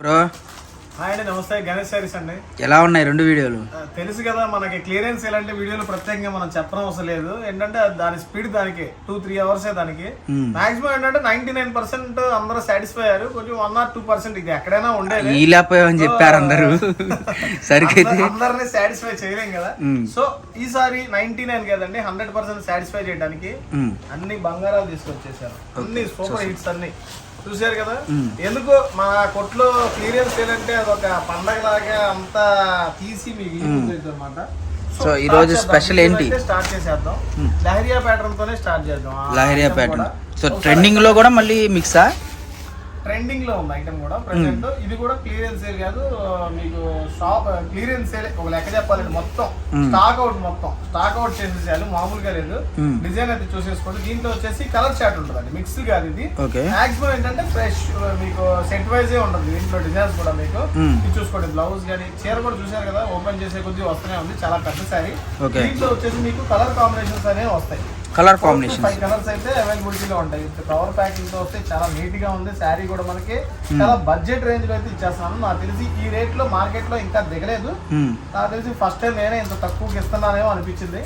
Bro hi అండి, నమస్తే. గణేష్ సారీస్ అండి. ఎలా ఉన్నాయి రెండు వీడియోలు? తెలుసు కదా మనకి, క్లియరెన్స్ ఎలాంటి వీడియోలు ప్రత్యేకంగా మనం చెప్పడం అవసరం లేదు. ఏంటంటే దాని స్పీడ్ దానికి 2-3 hours దానికి మాక్సిమం ఏంటంటే 99% అందరూ సాటిస్ఫై అయ్యారు. కొంచెం 1 or 2% ఇది ఎక్కడైనా ఉండేది ఈలాపోయామని చెప్పారు అందరూ. సరికైతే అందరినీ సాటిస్ఫై చేయలేం కదా. సో ఈసారి 99 కదండి, 100% సాటిస్ఫై చేయడానికి అన్ని బంగారాలు తీసుకొచ్చేసారు. అన్ని సూపర్ హిట్స్ అన్ని చూసారు కదా. ఎందుకు మా కొట్లో క్లియరెన్స్ ఏంటంటే అదొక పండగ లాగా అంతా తీసి మీకు అన్నమాట. సో ఈ రోజు స్పెషల్ ఏంటి? స్టార్ట్ చేసేద్దాం. లహరియా ప్యాటర్న్ తోనే స్టార్ట్ చేద్దాం. లహరియా ప్యాటర్న్. సో ట్రెండింగ్ లో కూడా మళ్ళీ మిక్సా? ట్రెండింగ్ లో ఉంది ఐటమ్ కూడా ప్రెసెంట్. ఇది కూడా క్లియరెన్స్ సేల్ కాదు, మీకు షాప్ క్లియరెన్స్ సేల్ ఒక లెక్క చెప్పాలండి. మొత్తం స్టాక్ అవుట్ చేసేసారు, మామూలుగా లేదు. డిజైన్ అయితే చూసేసుకోండి. దీంట్లో వచ్చేసి కలర్ చార్ట్ ఉంటుంది, మిక్స్ కాదు ఇది. మాక్సిమం ఏంటంటే ఫ్రెష్ మీకు సెట్ వైజ్ ఉంటుంది. దీంట్లో డిజైన్స్ కూడా మీకు ఇది చూసుకోండి. బ్లౌజ్ కానీ చీర కూడా చూసారు కదా, ఓపెన్ చేసే కొద్ది వస్తూనే ఉంది. చాలా పెద్ద శారీ. దీంట్లో వచ్చేసి మీకు కలర్ కాంబినేషన్స్ అనేవి వస్తాయి. కలర్ కాంబినేషన్ 5 కలర్స్ అయితే అవైలబిలిటీలో ఉంటాయి. కవర్ ప్యాకింగ్ తో వస్తే చాలా నీట్ గా ఉంది. శారీ కూడా మనకి చాలా బడ్జెట్ రేంజ్ లో అయితే ఇచ్చేస్తున్నాను. నాకు తెలిసి ఈ రేట్ లో మార్కెట్ లో ఇంకా దిగలేదు. నాకు తెలిసి ఫస్ట్ టైం నేనే ఇంత తక్కువకి ఇస్తున్నానేమో అనిపించింది.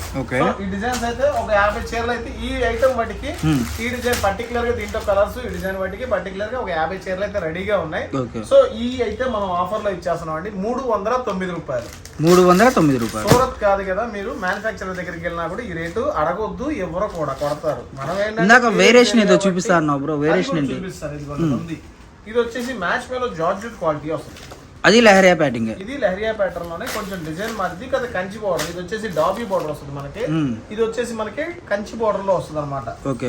ఈ డిజైన్స్ అయితే ఒక 50 చీరలు అయితే ఈ ఐటమ్ వాటికి, ఈ డిజైన్ పర్టికులర్ గా దీంట్లో కలర్స్ ఈ డిజైన్ వాటికి పర్టికులర్ గా ఒక 50 చీరలు అయితే రెడీగా ఉన్నాయి. సో ఈ అయితే మనం ఆఫర్ లో ఇచ్చేస్తున్నాం అండి. 309 రూపాయలు. 309 రూపాయలు. సూరత్ కాదు కదా, మీరు మ్యానుఫ్యాక్చరర్ దగ్గరికి వెళ్ళినా కూడా ఈ రేటు అడగొద్దు, ఎవరు కూడా కొడతారు. మనం ఇందాక వేరియేషన్ ఏదో చూపిస్తాను బ్రో, వేరియేషన్ ఏంటి? చూపిస్తారు. ఇది వచ్చేసి మ్యాచ్ మేలో జార్జెట్ క్వాలిటీ వస్తుంది. అది లహరియా ప్యాటర్న్. ఇది లహరియా ప్యాటర్న్ లోనే కొంచెం డిజైన్ మారింది కదా. కంచి బోర్డర్, ఇది వచ్చేసి డాబీ బోర్డర్ వస్తుంది మనకి. ఇది వచ్చేసి మనకి కంచి బోర్డర్ లో వస్తుంది అనమాట.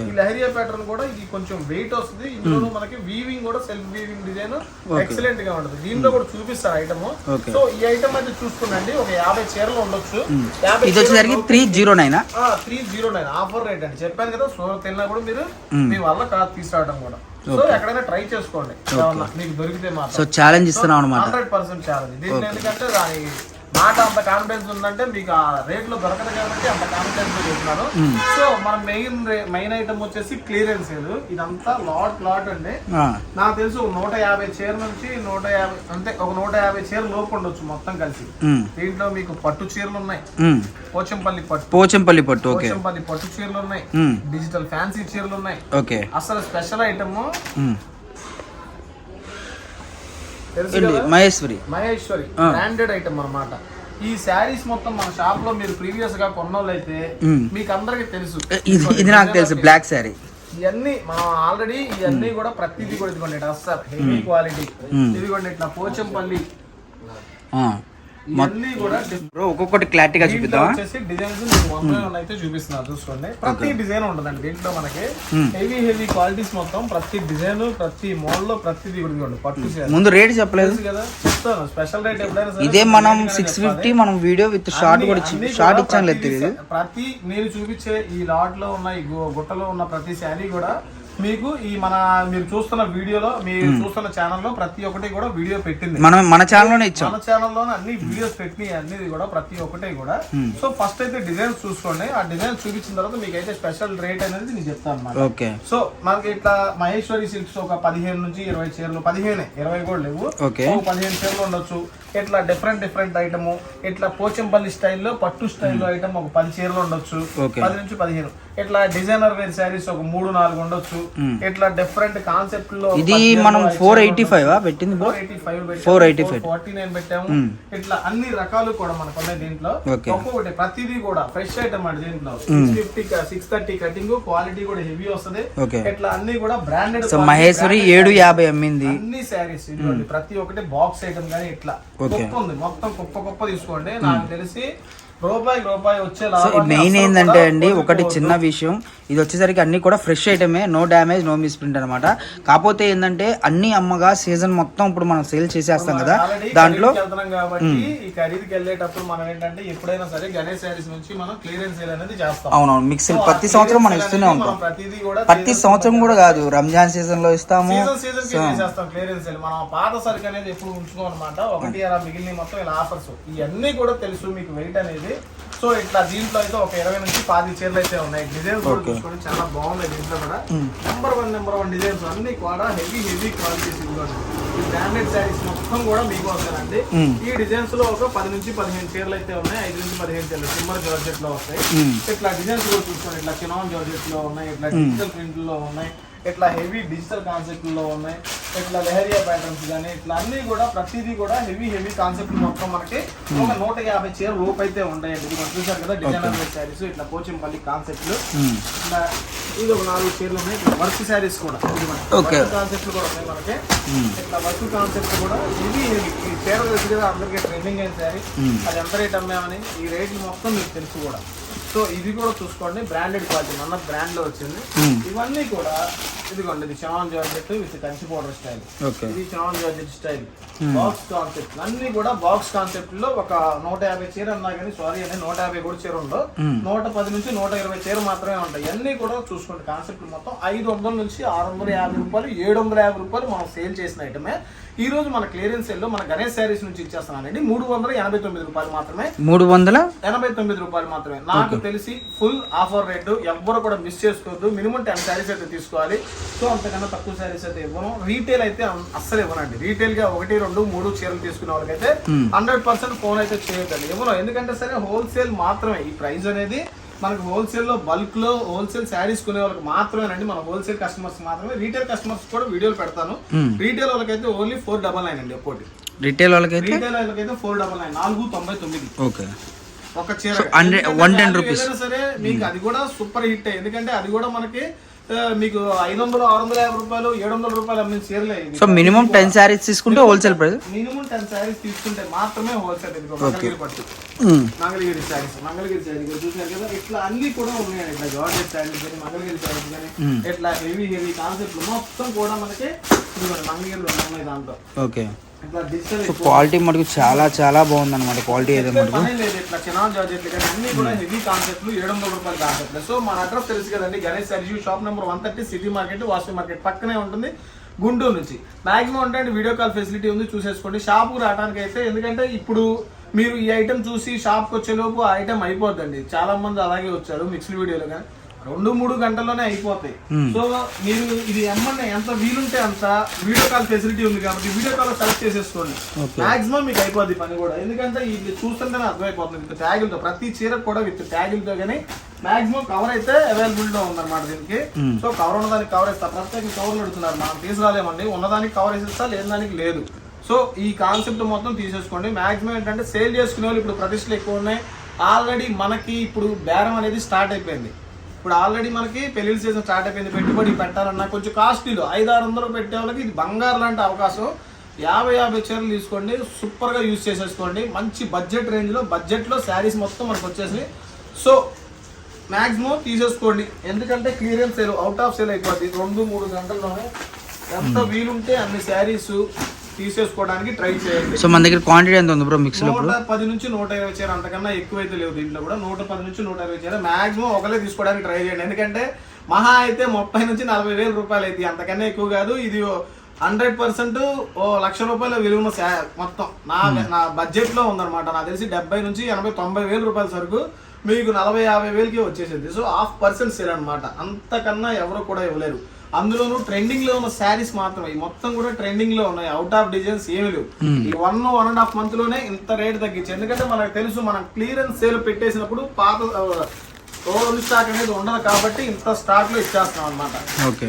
ఈ లహరియా ప్యాటర్న్ కూడా ఇది కొంచెం వెయిట్ వస్తుంది. ఇందులో మనకి వీవింగ్ కూడా సెల్ఫ్ వీవింగ్ డిజైన్ ఎక్సలెంట్ గా ఉంటుంది. దీంట్లో కూడా చూపిస్తారు ఐటమ్. సో ఈ ఐటమ్ అయితే చూసుకున్నాండి, ఒక 50 చీరలు ఉండొచ్చు. 309 ఆఫర్ రేట్ అండి. చెప్పాను కదా, సూరత్ వెళ్ళినా కూడా మీరు మీ వల్ల కాదు తీసుకురావడం కూడా. సో ఎక్కడైనా ట్రై చేసుకోండి, మీకు దొరికితే మాత్రం. సో ఛాలెంజ్ ఇస్తున్నాం అన్నమాట. 100% ఛాలెంజ్. దీంట్లో ఎందుకంటే దాని మాట అంత కాన్ఫిడెన్స్ ఉందంటే మీకు ఆ రేట్ లో దొరకదు కాబట్టి అంత కాన్ఫిడెన్స్ తో చెప్తున్నారు. సో మన మెయిన్ ఐటమ్ వచ్చేసి క్లియరెన్స్ లేదు. ఇదంతా లాట్ అండి. నాకు తెలుసు 150 చీర నుంచి 150 అంటే ఒక 150 చీరలు లోపు ఉండొచ్చు మొత్తం కలిసి. దీంట్లో మీకు పట్టు చీరలు ఉన్నాయి, పోచంపల్లి పట్టు చీరలు ఉన్నాయి, డిజిటల్ ఫ్యాన్సీ చీరలు ఉన్నాయి. అసలు special item Maheshwari branded item అన్నమాట. ఈ శారీస్ మొత్తం మన షాప్ లో మీరు ప్రీవియస్ గా కొన్నోళ్ళైతే మీకు అందరికి తెలుసు. ఇది నాకు తెలుసు, బ్లాక్ శారీ. ఇవన్నీ మనం ఆల్రెడీ ఇవన్నీ కూడా ప్రతిదీ కూడా ఇదిగోండి అస్సలు హెవీ క్వాలిటీ. ఇదిగోండి ఇట్లా పోచంపల్లి ఒక్కొక్కటి క్లారిటీగా చూపిద్దాం. డిజైన్స్ అయితే చూపిస్తున్నారు చూసుకోండి. ప్రతి డిజైన్ ఉంటుందండి దీంట్లో మనకి. హెవీ క్వాలిటీస్ మొత్తం ప్రతి డిజైన్ ప్రతి మోడల్ లో ప్రతిదీ కూడా పట్టు. ముందు రేట్ చెప్పలేదు కదా, చెప్తాను. స్పెషల్ రేట్ ఎప్పుడైనా ఇదే మనం 650 మనం వీడియో విత్ షార్ట్ కూడా షార్ట్ ఇచ్చాను లేదు. ప్రతి నేను చూపించే ఈ లాట్ లో ఉన్న ఈ గుట్టలో ఉన్న ప్రతి శారీ కూడా మీకు ఈ మీరు చూస్తున్న వీడియోలో, మీరు చూస్తున్న ఛానల్లో ప్రతి ఒక్కటి కూడా వీడియో పెట్టింది. మన ఛానల్లోనే ఇచ్చాం. మన ఛానల్లోనే అన్ని వీడియోస్ పెట్టినాయి అన్ని కూడా ప్రతి ఒక్కటి కూడా. సో ఫస్ట్ అయితే డిజైన్స్ చూసుకోండి. ఆ డిజైన్ చూపించిన తర్వాత మీకు అయితే స్పెషల్ రేట్ అనేది నేను చెప్తాను అన్నమాట. సో మనకి ఇట్లా మహేశ్వరి సిల్క్స్ ఒక 15 నుంచి 20 చీరలు, 15-20 కూడా లేవు, 15 చీరలు ఉండొచ్చు. ఇట్లా డిఫరెంట్ ఐటమ్, ఇట్లా పోచంపల్లి స్టైల్లో పట్టు స్టైల్లో ఐటమ్ ఒక 10 చీరలు ఉండొచ్చు, 10 నుంచి 15. ఇట్లా డిజైనర్ వేర్ శారీస్ ఒక 3-4 ఉండొచ్చు. ఇట్లా డిఫరెంట్ కాన్సెప్ట్ లో ఇది మనం 485 పెట్టింది, 449 పెట్టాము. ఇట్లా అన్ని రకాలు కూడా మనకు ఉన్నాయి దీంట్లో. ఒక్కొక్కటి ప్రతిదీ కూడా ఫ్రెష్ ఐటమ్ అండి. దీంట్లో 630 కటింగ్ క్వాలిటీ కూడా హెవీ వస్తుంది. ఇట్లా అన్ని కూడా బ్రాండెడ్. మహేశ్వరి 750 అమ్మింది అన్ని శారీస్. ఇదిగోండి ప్రతి ఒక్కటి బాక్స్ ఐటమ్ కానీ ఇట్లా కుప్ప ఉంది మొత్తం, కుప్ప తీసుకోండి. నాకు తెలిసి రూపాయి వచ్చే మెయిన్ ఏంటంటే అండి, ఒకటి చిన్న విషయం, ఇది వచ్చేసరికి అన్ని కూడా ఫ్రెష్ ఐటమే, నో డ్యామేజ్ నో మిస్ప్రింట్ అనమాట. కాకపోతే ఏంటంటే అన్ని అమ్మగా సీజన్ మొత్తం ఇప్పుడు మనం సేల్ చేసేస్తాం కదా, దాంట్లో కాబట్టి ఈ ఖరీదుకి వెళ్ళేటప్పుడు మనం ఏంటంటే ఎప్పుడైనా సరే గణేష్ శారీస్ నుంచి మనం క్లియరెన్స్ సేల్ అనేది చేస్తాం. అవునవును, మిక్సింగ్ ప్రతి సంవత్సరం మనం ఇస్తూనే ఉంటాం. ప్రతి సంవత్సరం కూడా కాదు, రంజాన్ సీజన్ లో ఇస్తాము, చేస్తాం క్లియరెన్స్ సేల్. మనం పాత సరుకు అనేది ఎప్పుడు ఉంచుకోమన్నమాట. ఒకటి అలా మిగిలిన మొత్తం ఇలా ఆఫర్స్ ఇవన్నీ కూడా తెలుసు మీకు వెయిట్ అనేది. సో ఇట్లా దీంట్లో అయితే ఒక 20 నుంచి 10 చీరలు అయితే ఉన్నాయి. డిజైన్స్ కూడా చూసుకోండి, చాలా బాగున్నాయి. దీంట్లో కూడా నెంబర్ వన్ డిజైన్స్ అన్ని కూడా హెవీ క్వాలిటీస్. ఈ బ్రాండెడ్ శారీస్ మొత్తం కూడా మీకు వస్తాయండి. ఈ డిజైన్స్ లో ఒక 10 నుంచి 15 చీరలు అయితే ఉన్నాయి. 5 నుంచి 15 చీరలు సిమ్మర్ జార్జెట్ లో వస్తాయి. ఇట్లా డిజైన్స్ కూడా చూసుకోండి. ఇట్లా చినాన్ జార్జెట్ లో ఉన్నాయి, ఇట్లా డిజిటల్ ప్రింట్ లో ఉన్నాయి, ఇట్లా హెవీ డిజిటల్ కాన్సెప్ట్ లో ఉన్నాయి, ఇట్లా లెహరియా ప్యాటర్న్స్ కానీ ఇట్లా అన్ని కూడా ప్రతిదీ కూడా హెవీ కాన్సెప్ట్ మొత్తం మనకి ఒక 150 చీర రూప్ అయితే ఉంటాయండి. ఇది చూసారు కదా డిజైనర్ శారీస్, ఇట్లా పోచంపల్లి కాన్సెప్ట్లు, ఇట్లా ఇది ఒక 4 చీరలు ఉన్నాయి. ఇట్లా వర్క్ శారీస్ కూడా కాన్సెప్ట్లు కూడా ఉన్నాయి మనకి. ఇట్లా వర్క్ కాన్సెప్ట్ కూడా హెవీ ఈ చీర తెలుసు కదా అందరికీ ట్రెండింగ్ అయిన శారీ, అది ఎంత రేట్ అమ్మామని ఈ రేట్లు మొత్తం మీకు తెలుసు కూడా. సో ఇది కూడా చూసుకోండి, బ్రాండెడ్ క్వాలిటీ మన బ్రాండ్ లో వచ్చింది. ఇవన్నీ కూడా ఇదిగోండి, ఇది chinon georgette with Kanchi powder style, ఇది chinon georgette style, box concept అన్ని కూడా బాక్స్ కాన్సెప్ట్ లో ఒక 150 చీర అన్నా కానీ సారీ అండి 150 కూడా చీర ఉండవు, 110 నుంచి 120 చీర మాత్రమే ఉంటాయి. అన్ని కూడా చూసుకోండి కాన్సెప్ట్ మొత్తం 500 నుంచి 650 రూపాయలు 750 రూపాయలు మనం సేల్ చేసిన ఐటమే. ఈ రోజు మన క్లియరెన్స్ సేల్ లో మన గణేష్ శారీస్ నుంచి ఇచ్చేస్తున్నానండి 389 రూపాయలు మాత్రమే, 389 రూపాయలు మాత్రమే. నాకు తెలిసి ఫుల్ ఆఫర్ రేటు, ఎవ్వరు కూడా మిస్ చేసుకోవద్దు. మినిమం 10 శారీస్ అయితే తీసుకోవాలి. సో అంతకన్నా తక్కువ శారీస్ అయితే ఇవ్వను. రీటైల్ అయితే అస్సలు ఇవ్వనండి. రీటైల్ గా 1, 2, 3 చీరలు తీసుకునే వాళ్ళకైతే 100% ఫోన్ అయితే చేయొద్దండి, ఇవ్వను. ఎందుకంటే సరే హోల్సేల్ మాత్రమే ఈ ప్రైస్ అనేది మనకు హోల్సేల్ లో బల్క్ లో హోల్సేల్ శారీస్ కొనే వాళ్ళకి మాత్రమేనండి, మన హోల్సేల్ కస్టమర్స్ మాత్రమే. రీటైల్ కస్టమర్స్ కూడా వీడియోలు పెడతాను. రీటైల్ వాళ్ళకైతే ఓన్లీ 499 అండి ఒక్కోటి. రీటైల్ వాళ్ళకైతే 499, 499 ఓకే ఒక చీర 110 రూపీస్. సరే మీకు అది కూడా సూపర్ హిట్. ఎందుకంటే అది కూడా మనకి మీకు 500, 650 రూపాయలు 700 రూపాయలు అమ్మిన చీరలే. సో మినిమం 10 శారీస్ తీసుకుంటే హోల్సేల్ ప్రైస్, మినిమం 10 శారీస్ తీసుకుంటే మాత్రమే హోల్సేల్. మంగళగిరి పట్టు, మంగళగిరి శారీస్, మంగళగిరి శారీ చూసారు కదా, ఇట్లా అన్ని కూడా ఉన్నాయండి. ఇట్లా జార్జెట్ శారీస్ కానీ మంగళగిరి శారీస్ కానీ ఇట్లా హెవీ కాన్సెప్ట్ మొత్తం కూడా మనకి మంగళగిరిలో ఉన్నాయి దాంట్లో. ఓకే, క్వాలిటీ మటుకు చాలా చాలా బాగుంది అనమాట. క్వాలిటీ అయితే మటుకు ఇట్లా చినాన్ జార్జెట్లు కానీ అన్ని కూడా హెవీ కాన్సెప్ట్లు 700 రూపాయల కాన్సెప్ట్. సో మన అడ్రస్ తెలుసు కదండి, Ganesh saris shop number 130 city market, Vasu market పక్కనే ఉంటుంది, గుంటూరు నుంచి. మాక్సిమం అంటే వీడియో కాల్ ఫెసిలిటీ ఉంది, చూసేసుకోండి. షాప్కు రావడానికి అయితే, ఎందుకంటే ఇప్పుడు మీరు ఈ ఐటమ్ చూసి షాప్కి వచ్చేలోపు ఆ ఐటమ్ అయిపోద్దండి. చాలా మంది అలాగే వచ్చారు మిక్స్డ్ వీడియోలో, కానీ 2-3 గంటల్లోనే అయిపోతాయి. సో మీరు ఇది ఎమ్మన్నా ఎంత వీలుంటే అంత వీడియో కాల్ ఫెసిలిటీ ఉంది కాబట్టి వీడియో కాల్ సెలెక్ట్ చేసేసుకోండి. మాక్సిమం మీకు అయిపోద్ది పని కూడా, ఎందుకంటే ఇది చూస్తుంటేనే అర్థమైపోతుంది. విత్ ట్యాగులతో ప్రతి చీర కూడా విత్ ట్యాగులతో కానీ మాక్సిమం కవర్ అయితే అవైలబుల్ గా ఉందన్నమాట దీనికి. సో కవర్ ఉన్నదానికి కవర్ ఇస్తా, ప్రత్యేక కవర్లు అడుగుతున్నారు, మనం తీసుకురాలేమండి. ఉన్నదానికి కవర్ వేసేస్తా, లేదానికి లేదు. సో ఈ కాన్సెప్ట్ మొత్తం తీసేసుకోండి. మాక్సిమం ఏంటంటే సేల్ చేసుకునే వాళ్ళు ఇప్పుడు ప్రతిష్టలు ఎక్కువ ఉన్నాయి. ఆల్రెడీ మనకి ఇప్పుడు బేరం అనేది స్టార్ట్ అయిపోయింది. ఇప్పుడు ఆల్రెడీ మనకి పెళ్లి సీజన్ స్టార్ట్ అయిపోయింది. పెట్టుబడి పెట్టాలన్నా కొంచెం కాస్ట్లీలో 500-600 పెట్టే వాళ్ళకి ఇది బంగారు లాంటి అవకాశం. 50 చీరలు తీసుకోండి, సూపర్గా యూజ్ చేసేసుకోండి. మంచి బడ్జెట్ రేంజ్లో, బడ్జెట్లో శారీస్ మొత్తం మనకు వచ్చేసి. సో మ్యాక్సిమం తీసేసుకోండి, ఎందుకంటే clearance sale, out of sale అయిపోద్ది 2-3 గంటల్లోనే. ఎంత వీలుంటే అన్ని శారీస్ తీసేసుకోవడానికి ట్రై చేయండి. సో మన దగ్గర క్వాంటిటీ ఎంత ఉంది బ్రో మిక్స్ లో? 110 నుంచి 120 చీర, అంతకన్నా ఎక్కువైతే లేవు దీంట్లో కూడా. 110 నుంచి 120 చీర మాక్సిమం ఒకలే తీసుకోవడానికి ట్రై చేయండి. ఎందుకంటే మహా అయితే 30 నుంచి 40 వేల రూపాయలు అయితే, అంతకన్నా ఎక్కువ కాదు. ఇది 100% 1,00,000 రూపాయల విలువ మొత్తం నా బడ్జెట్ లో ఉందన్నమాట. నాకు తెలిసి 70 నుంచి 80-90 వేల రూపాయల సరుకు మీకు 40-50 వేలకి వచ్చేసింది. సో 1/2% సేల్ అనమాట, అంతకన్నా ఎవరు కూడా ఇవ్వలేరు. అందులోనూ ట్రెండింగ్ లో ఉన్న శారీస్ మాత్రమే, ఈ మొత్తం కూడా ట్రెండింగ్ లో ఉన్నాయి. అవుట్ ఆఫ్ డిజైన్స్ ఏమి లేవు. ఈ 1-1.5 మంత్ లోనే ఇంత రేట్ తగ్గించి, ఎందుకంటే మనకు తెలుసు మనం క్లియరెన్స్ సేల్ పెట్టేసినప్పుడు పాత ఓల్డ్ స్టాక్ అనేది ఉండదు కాబట్టి ఇంత స్టాక్ లో ఇచ్చేస్తాం అనమాట.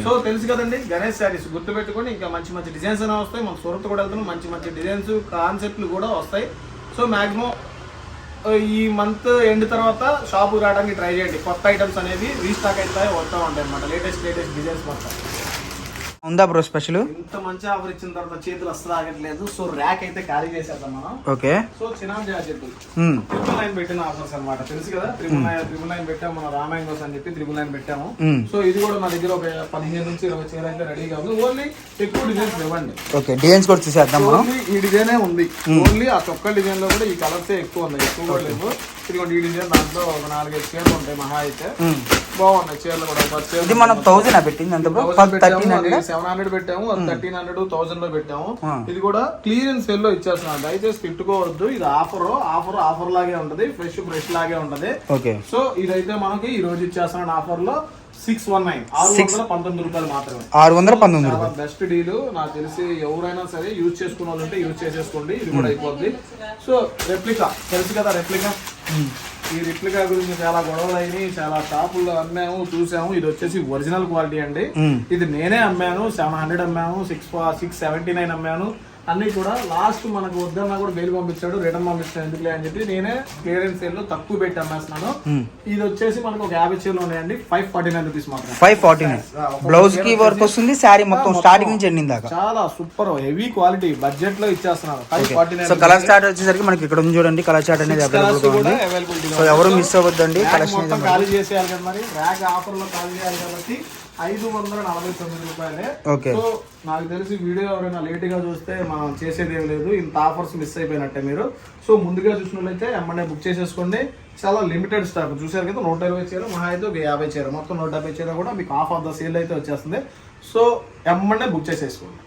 సో తెలుసు కదండి, గణేష్ శారీస్ గుర్తు పెట్టుకొని ఇంకా మంచి మంచి డిజైన్స్ అనేవి వస్తాయి. మన సూరత్ కూడా వెళ్తున్నాం, మంచి మంచి డిజైన్స్ కాన్సెప్ట్లు కూడా వస్తాయి. సో మాక్సిమం ఈ మంత్ ఎండ్ తర్వాత షాపు రావడానికి ట్రై చేయండి. కొత్త ఐటమ్స్ అనేవి రీస్టాక్ అయితే వస్తూ ఉంటాయి అనమాట, లేటెస్ట్ డిజైన్స్ మొత్తం. ఉందా బ్రో స్పెషల్? ఇంత మంచి ఆఫర్ ఇచ్చిన తర్వాత చేతులు అస్సలు ఆగట్లేదు. సో ర్యాక్ అయితే ఖాళీ చేసేద్దాం మనం. ఓకే, సో చినాన్ జార్జెట్ 999 పెట్టిన ఆఫర్స్ అనమాట, తెలుసు కదా. 999 పెట్టాము, మన రామాయంగోస్ అని చెప్పి 999 పెట్టాము. సో ఇది కూడా మా దగ్గర ఒక 15 నుంచి 20 చీర అయితే రెడీగా ఉంది. ఓన్లీ ఎక్కువ డిజైన్స్ ఇవ్వండి. ఓకే, డిజైన్స్ కూడా చూసేద్దాం. ఓన్లీ ఈ డిజైనే ఉంది, ఓన్లీ ఆ చొక్క డిజైన్ లో కూడా ఈ కలర్స్ ఎక్కువ ఉన్నాయి, ఎక్కువ కూడా లేవు. ఇదిగోండి ఈ డిజైన్, దాంట్లో ఒక 4-5 చీరలు ఉంటాయి మహా అయితే. బాగున్నాయి చీరలు కూడా. ఇది మనం 1000 పెట్టింది, 700 పెట్టాము, 1300, 1000 లో పెట్టాము. ఇది కూడా క్లియరెన్స్ సేల్ లో ఇచ్చేస్తున్నాం, దయచేసి తిట్టుకోవద్దు. ఇది ఆఫర్ లాగే ఉంటది, ఫ్రెష్ లాగే ఉంటది. సో ఇదైతే మనకి ఈ రోజు ఇచ్చేస్తున్నాం ఆఫర్ లో 619 619 రూపాయలు మాత్రమే. 619 చాలా బెస్ట్ డీల్. నాకు తెలిసి ఎవరైనా సరే యూజ్ చేసుకున్న వాళ్ళు ఉంటే యూజ్ చేసేసుకోండి, ఇది కూడా అయిపోద్ది. సో రెప్లికా తెలుసు కదా, రెప్లికా. ఈ రెప్లికా గురించి చాలా గొడవలు అయినాయి, చాలా షాపుల్లో అమ్మాము, చూసాము. ఇది వచ్చేసి ఒరిజినల్ క్వాలిటీ అండి. ఇది నేనే అమ్మాను, 700 అమ్మాను, 679 అమ్మాను. అన్ని కూడా లాస్ట్ మనకు వద్దన్నా కూడా బెయిల్ పంపించాడు, రిటర్న్ పంపించాడు ఎందుకులే అని చెప్పి నేనే క్లియరెన్స్ సేల్ లో తక్కువ పెట్టి అమ్మేస్తున్నాను. ఇది వచ్చేసి మనకు ఒక 50 చీరలు ఉన్నాయండి, 549 రూపీస్ మాత్రం. 549 బ్లౌజ్ కి వర్క్ వస్తుంది, శారీ మొత్తం స్టార్టింగ్ నుంచి ఎండింగ్ దాకా చాలా సూపర్ హెవీ క్వాలిటీ బడ్జెట్ లో ఇచ్చేస్తున్నారు. 549. సో కలర్ స్టార్ట్ వచ్చేసరికి మనకి ఇక్కడ ఉంది చూడండి, కలర్ స్టార్ట్ అనేది అవైలబుల్. సో ఎవరు మిస్ అవ్వద్దండి, కలెక్షన్ ఖాళీ చేసేయాలి కదా మరి, ర్యాక్ ఆఫర్ లో ఖాళీ చేయాలి కాబట్టి 549 రూపాయలే. సో నాకు తెలిసి వీడియో ఎవరైనా లేట్ గా చూస్తే మనం చేసేది ఏం లేదు, ఇంత ఆఫర్స్ మిస్ అయిపోయినట్టే మీరు. సో ముందుగా చూసినట్లయితే ఎమ్మనే బుక్ చేసేసుకోండి. చాలా లిమిటెడ్ స్టాక్ చూసారు కదా, 120 చీర, మహా అయితే 50 చీర, మొత్తం 170 చీర కూడా మీకు ఆఫ్ ఆఫ్ ద సేల్ అయితే వచ్చేస్తుంది. సో ఎమ్మనే బుక్ చేసేసుకోండి.